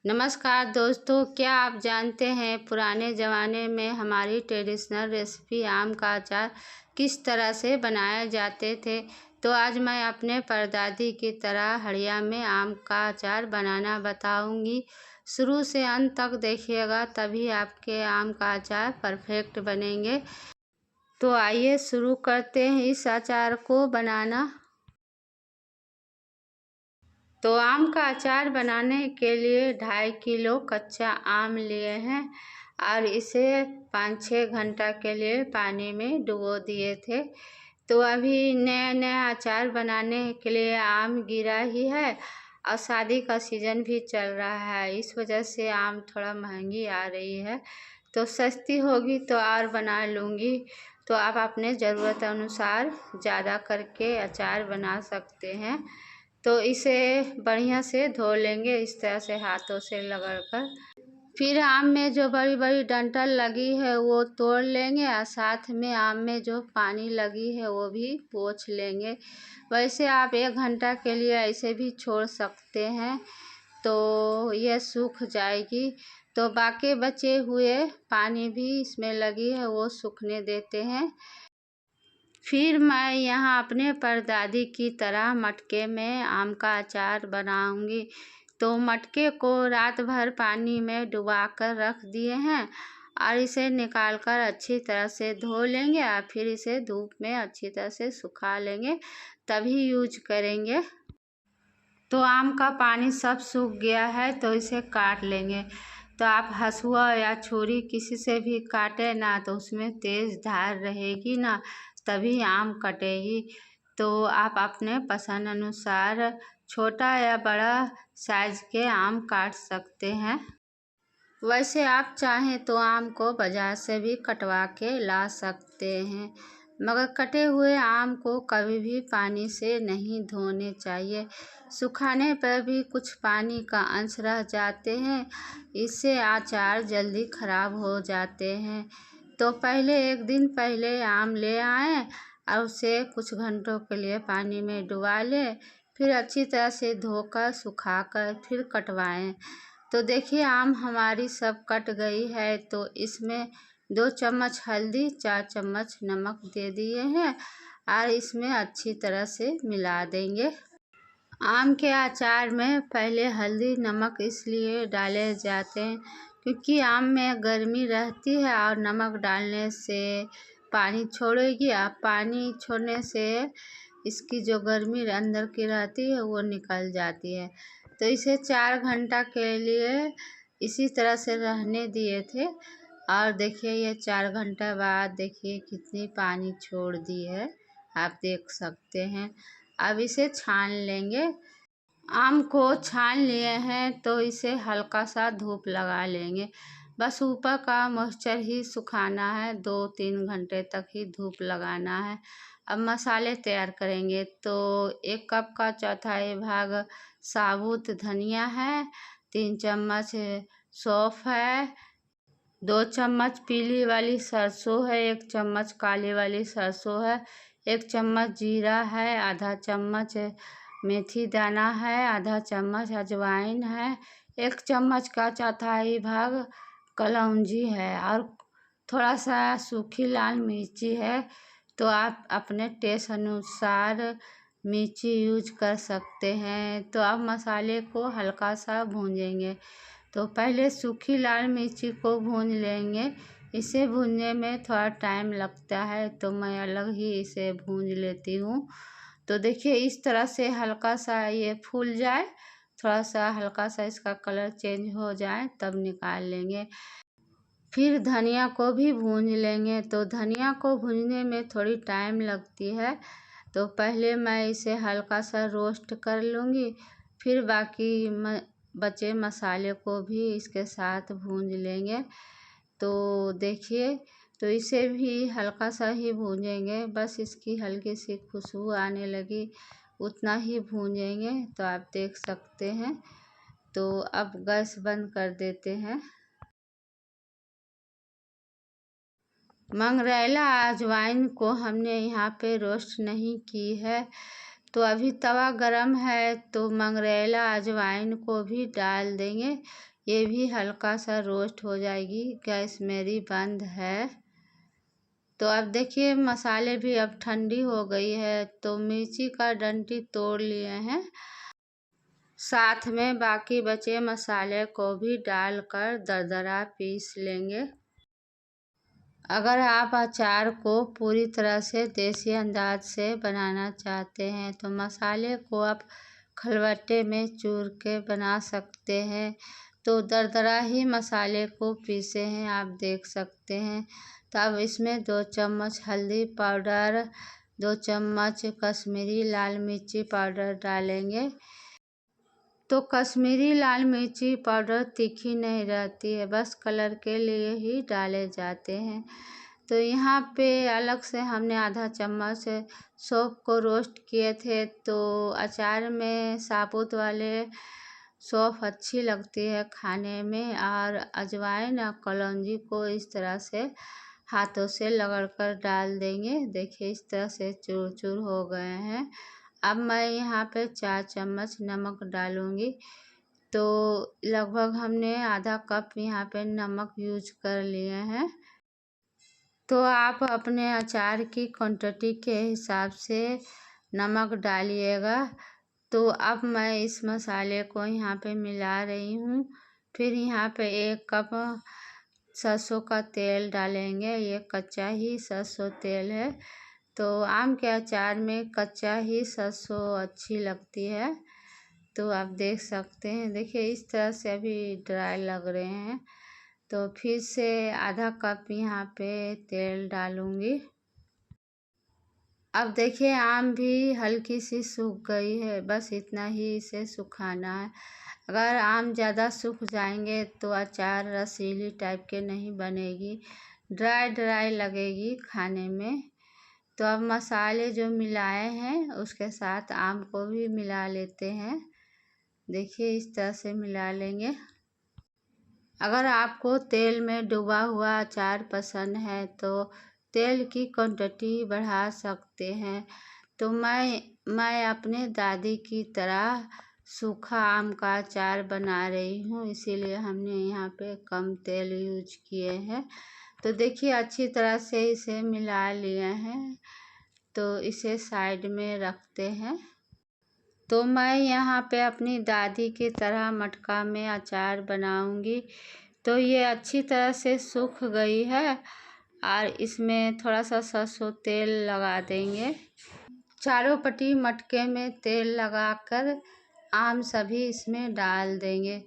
नमस्कार दोस्तों, क्या आप जानते हैं पुराने ज़माने में हमारी ट्रेडिशनल रेसिपी आम का अचार किस तरह से बनाए जाते थे। तो आज मैं अपने परदादी की तरह हड़िया में आम का अचार बनाना बताऊंगी। शुरू से अंत तक देखिएगा, तभी आपके आम का अचार परफेक्ट बनेंगे। तो आइए शुरू करते हैं इस अचार को बनाना। तो आम का अचार बनाने के लिए 2.5 किलो कच्चा आम लिए हैं और इसे 5-6 घंटा के लिए पानी में डुबो दिए थे। तो अभी नया नया अचार बनाने के लिए आम गिरा ही है और शादी का सीज़न भी चल रहा है, इस वजह से आम थोड़ा महंगी आ रही है। तो सस्ती होगी तो और बना लूँगी। तो आप अपने ज़रूरत अनुसार ज़्यादा करके अचार बना सकते हैं। तो इसे बढ़िया से धो लेंगे इस तरह से हाथों से रगड़कर। फिर आम में जो बड़ी बड़ी डंठल लगी है वो तोड़ लेंगे और साथ में आम में जो पानी लगी है वो भी पोंछ लेंगे। वैसे आप 1 घंटा के लिए ऐसे भी छोड़ सकते हैं, तो यह सूख जाएगी। तो बाकी बचे हुए पानी भी इसमें लगी है वो सूखने देते हैं। फिर मैं यहाँ अपने परदादी की तरह मटके में आम का अचार बनाऊंगी। तो मटके को रात भर पानी में डुबा कर रख दिए हैं और इसे निकाल कर अच्छी तरह से धो लेंगे और फिर इसे धूप में अच्छी तरह से सुखा लेंगे, तभी यूज करेंगे। तो आम का पानी सब सूख गया है तो इसे काट लेंगे। तो आप हंसुआ या छुरी किसी से भी काटें ना, तो उसमें तेज़ धार रहेगी ना, तभी आम कटेगी। तो आप अपने पसंद अनुसार छोटा या बड़ा साइज़ के आम काट सकते हैं। वैसे आप चाहें तो आम को बाज़ार से भी कटवा के ला सकते हैं, मगर कटे हुए आम को कभी भी पानी से नहीं धोने चाहिए। सुखाने पर भी कुछ पानी का अंश रह जाते हैं, इससे अचार जल्दी ख़राब हो जाते हैं। तो पहले 1 दिन पहले आम ले आएँ और उसे कुछ घंटों के लिए पानी में डुबा लें, फिर अच्छी तरह से धोकर सुखाकर फिर कटवाएँ। तो देखिए आम हमारी सब कट गई है, तो इसमें 2 चम्मच हल्दी, 4 चम्मच नमक दे दिए हैं और इसमें अच्छी तरह से मिला देंगे। आम के अचार में पहले हल्दी नमक इसलिए डाले जाते हैं क्योंकि आम में गर्मी रहती है और नमक डालने से पानी छोड़ेगी और पानी छोड़ने से इसकी जो गर्मी अंदर की रहती है वो निकल जाती है। तो इसे 4 घंटा के लिए इसी तरह से रहने दिए थे और देखिए ये 4 घंटा बाद देखिए कितनी पानी छोड़ दी है, आप देख सकते हैं। अब इसे छान लेंगे। आम को छान लिए हैं तो इसे हल्का सा धूप लगा लेंगे। बस ऊपर का मॉइस्चर ही सुखाना है, 2-3 घंटे तक ही धूप लगाना है। अब मसाले तैयार करेंगे। तो 1 कप का चौथाई भाग साबुत धनिया है, 3 चम्मच सौंफ है, 2 चम्मच पीली वाली सरसों है, 1 चम्मच काली वाली सरसों है, 1 चम्मच जीरा है, आधा चम्मच मेथी दाना है, आधा चम्मच अजवाइन है, 1 चम्मच का चौथाई भाग कलौंजी है और थोड़ा सा सूखी लाल मिर्ची है। तो आप अपने टेस्ट अनुसार मिर्ची यूज कर सकते हैं। तो अब मसाले को हल्का सा भूंजेंगे। तो पहले सूखी लाल मिर्ची को भून लेंगे, इसे भूनने में थोड़ा टाइम लगता है तो मैं अलग ही इसे भून लेती हूँ। तो देखिए इस तरह से हल्का सा ये फूल जाए, थोड़ा सा हल्का सा इसका कलर चेंज हो जाए तब निकाल लेंगे। फिर धनिया को भी भून लेंगे। तो धनिया को भूनने में थोड़ी टाइम लगती है, तो पहले मैं इसे हल्का सा रोस्ट कर लूँगी, फिर बाकी बचे मसाले को भी इसके साथ भून लेंगे। तो देखिए तो इसे भी हल्का सा ही भूनेंगे, बस इसकी हल्की सी खुशबू आने लगी उतना ही भूनेंगे। तो आप देख सकते हैं। तो अब गैस बंद कर देते हैं। मंगरैला अजवाइन को हमने यहाँ पे रोस्ट नहीं की है। तो अभी तवा गरम है तो मंगरैला अजवाइन को भी डाल देंगे। ये भी हल्का सा रोस्ट हो जाएगी। गैस मेरी बंद है। तो अब देखिए मसाले भी अब ठंडी हो गई है, तो मिर्ची का डंडी तोड़ लिए हैं। साथ में बाकी बचे मसाले को भी डालकर दरदरा पीस लेंगे। अगर आप अचार को पूरी तरह से देसी अंदाज से बनाना चाहते हैं तो मसाले को आप खलबट्टे में चूर के बना सकते हैं। तो दरदरा ही मसाले को पीसे हैं, आप देख सकते हैं। तो अब इसमें 2 चम्मच हल्दी पाउडर, 2 चम्मच कश्मीरी लाल मिर्ची पाउडर डालेंगे। तो कश्मीरी लाल मिर्ची पाउडर तीखी नहीं रहती है, बस कलर के लिए ही डाले जाते हैं। तो यहाँ पे अलग से हमने आधा चम्मच सौंफ को रोस्ट किए थे। तो अचार में साबुत वाले सौंफ अच्छी लगती है खाने में, और अजवाइन और कलौंजी को इस तरह से हाथों से रगड़कर डाल देंगे। देखिए इस तरह से चूर चूर हो गए हैं। अब मैं यहाँ पे 4 चम्मच नमक डालूँगी। तो लगभग हमने आधा कप यहाँ पे नमक यूज कर लिए हैं। तो आप अपने अचार की क्वांटिटी के हिसाब से नमक डालिएगा। तो अब मैं इस मसाले को यहाँ पे मिला रही हूँ। फिर यहाँ पे 1 कप सरसों का तेल डालेंगे। ये कच्चा ही सरसों तेल है। तो आम के अचार में कच्चा ही सरसों अच्छी लगती है। तो आप देख सकते हैं, देखिए इस तरह से अभी ड्राई लग रहे हैं। तो फिर से आधा कप यहाँ पे तेल डालूँगी। अब देखिए आम भी हल्की सी सूख गई है, बस इतना ही इसे सुखाना है। अगर आम ज़्यादा सूख जाएंगे तो अचार रसीली टाइप के नहीं बनेगी, ड्राई ड्राई लगेगी खाने में। तो अब मसाले जो मिलाए हैं उसके साथ आम को भी मिला लेते हैं। देखिए इस तरह से मिला लेंगे। अगर आपको तेल में डूबा हुआ अचार पसंद है तो तेल की क्वांटिटी बढ़ा सकते हैं। तो मैं अपने दादी की तरह सूखा आम का अचार बना रही हूँ, इसीलिए हमने यहाँ पे कम तेल यूज किए हैं। तो देखिए अच्छी तरह से इसे मिला लिए हैं। तो इसे साइड में रखते हैं। तो मैं यहाँ पे अपनी दादी की तरह मटका में अचार बनाऊँगी। तो ये अच्छी तरह से सूख गई है और इसमें थोड़ा सा सरसों तेल लगा देंगे। चारों पट्टी मटके में तेल लगाकर आम सभी इसमें डाल देंगे।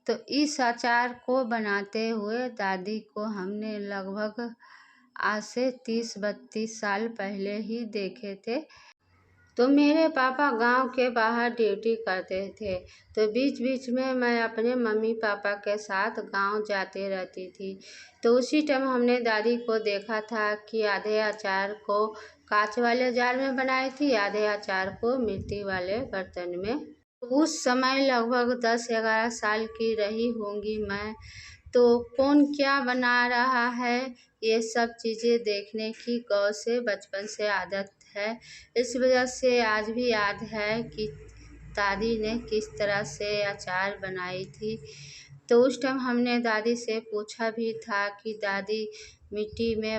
तो इस अचार को बनाते हुए दादी को हमने लगभग आज से 30-32 साल पहले ही देखे थे। तो मेरे पापा गांव के बाहर ड्यूटी करते थे, तो बीच बीच में मैं अपने मम्मी पापा के साथ गांव जाती रहती थी। तो उसी टाइम हमने दादी को देखा था कि आधे अचार को कांच वाले जार में बनाई थी, आधे अचार को मिट्टी वाले बर्तन में। उस समय लगभग 10-11 साल की रही होंगी मैं। तो कौन क्या बना रहा है ये सब चीज़ें देखने की गौर से बचपन से आदत है। इस वजह से आज भी याद है कि दादी ने किस तरह से अचार बनाई थी। तो उस टाइम हमने दादी से पूछा भी था कि दादी मिट्टी में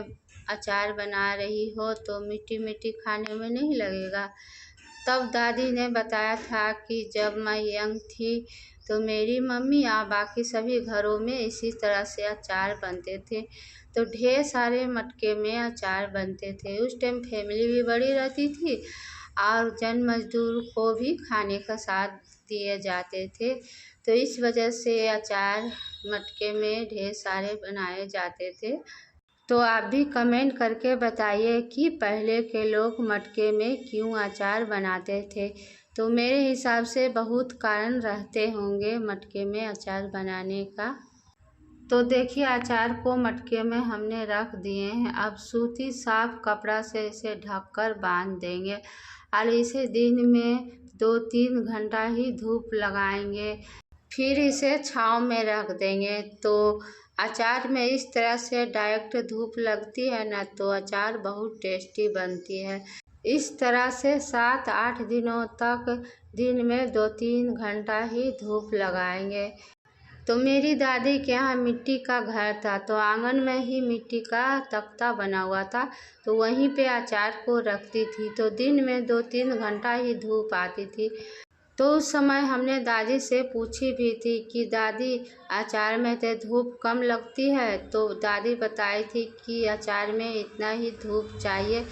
अचार बना रही हो तो मिट्टी मिट्टी खाने में नहीं लगेगा। तब दादी ने बताया था कि जब मैं यंग थी तो मेरी मम्मी और बाकी सभी घरों में इसी तरह से अचार बनते थे। तो ढेर सारे मटके में अचार बनते थे। उस टाइम फैमिली भी बड़ी रहती थी और जन मजदूर को भी खाने का साथ दिए जाते थे। तो इस वजह से अचार मटके में ढेर सारे बनाए जाते थे। तो आप भी कमेंट करके बताइए कि पहले के लोग मटके में क्यों अचार बनाते थे। तो मेरे हिसाब से बहुत कारण रहते होंगे मटके में अचार बनाने का। तो देखिए अचार को मटके में हमने रख दिए हैं। अब सूती साफ कपड़ा से इसे ढककर बांध देंगे और इसे दिन में 2-3 घंटा ही धूप लगाएंगे, फिर इसे छांव में रख देंगे। तो अचार में इस तरह से डायरेक्ट धूप लगती है ना, तो अचार बहुत टेस्टी बनती है। इस तरह से 7-8 दिनों तक दिन में 2-3 घंटा ही धूप लगाएंगे। तो मेरी दादी के यहाँ मिट्टी का घर था, तो आंगन में ही मिट्टी का तख्ता बना हुआ था, तो वहीं पे अचार को रखती थी। तो दिन में 2-3 घंटा ही धूप आती थी। तो उस समय हमने दादी से पूछी भी थी कि दादी अचार में तो धूप कम लगती है, तो दादी बताई थी कि अचार में इतना ही धूप चाहिए।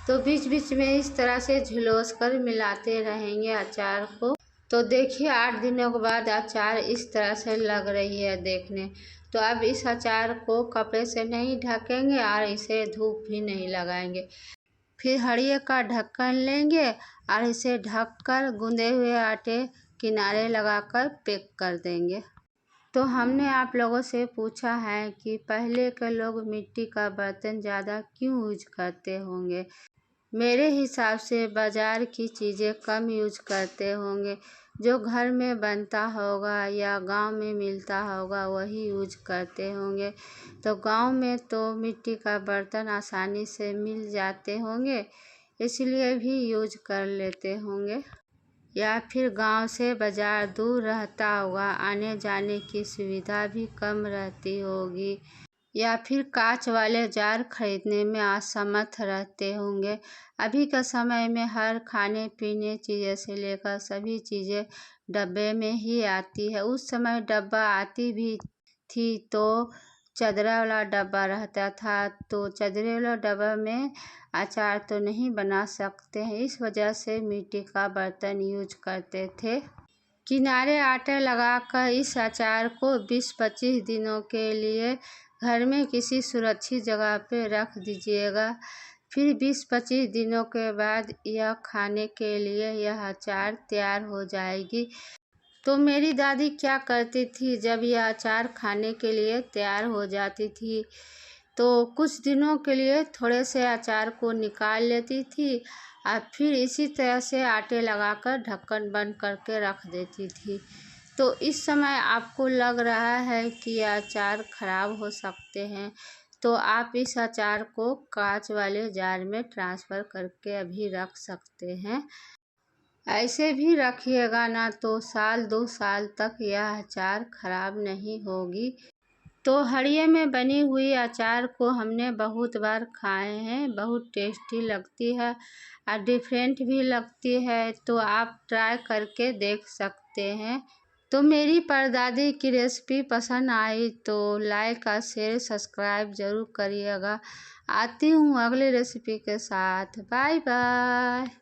तो बीच बीच में इस तरह से झुलस कर मिलाते रहेंगे अचार को। तो देखिए 8 दिनों के बाद अचार इस तरह से लग रही है देखने। तो अब इस अचार को कपड़े से नहीं ढकेंगे और इसे धूप भी नहीं लगाएंगे। फिर हड़िये का ढक्कन लेंगे और इसे ढककर गूंदे हुए आटे किनारे लगाकर पैक कर देंगे। तो हमने आप लोगों से पूछा है कि पहले के लोग मिट्टी का बर्तन ज़्यादा क्यों यूज करते होंगे। मेरे हिसाब से बाज़ार की चीज़ें कम यूज करते होंगे, जो घर में बनता होगा या गांव में मिलता होगा वही यूज करते होंगे। तो गांव में तो मिट्टी का बर्तन आसानी से मिल जाते होंगे, इसलिए भी यूज कर लेते होंगे। या फिर गांव से बाज़ार दूर रहता होगा, आने जाने की सुविधा भी कम रहती होगी। या फिर कांच वाले जार खरीदने में असमर्थ रहते होंगे। अभी के समय में हर खाने पीने चीज़ें से लेकर सभी चीज़ें डब्बे में ही आती है। उस समय डब्बा आती भी थी तो चदरा वाला डब्बा रहता था, तो चदरे वाला डब्बा में अचार तो नहीं बना सकते हैं, इस वजह से मिट्टी का बर्तन यूज करते थे। किनारे आटे लगाकर इस अचार को 20-25 दिनों के लिए घर में किसी सुरक्षित जगह पे रख दीजिएगा। फिर 20-25 दिनों के बाद यह खाने के लिए यह अचार तैयार हो जाएगी। तो मेरी दादी क्या करती थी, जब यह अचार खाने के लिए तैयार हो जाती थी तो कुछ दिनों के लिए थोड़े से अचार को निकाल लेती थी और फिर इसी तरह से आटे लगाकर ढक्कन बंद करके रख देती थी। तो इस समय आपको लग रहा है कि यह अचार खराब हो सकते हैं, तो आप इस अचार को कांच वाले जार में ट्रांसफ़र करके अभी रख सकते हैं। ऐसे भी रखिएगा ना तो 1-2 साल तक यह अचार खराब नहीं होगी। तो हड़िये में बनी हुई अचार को हमने बहुत बार खाए हैं, बहुत टेस्टी लगती है और डिफरेंट भी लगती है, तो आप ट्राई करके देख सकते हैं। तो मेरी परदादी की रेसिपी पसंद आई तो लाइक और शेयर सब्सक्राइब ज़रूर करिएगा। आती हूँ अगले रेसिपी के साथ। Bye bye.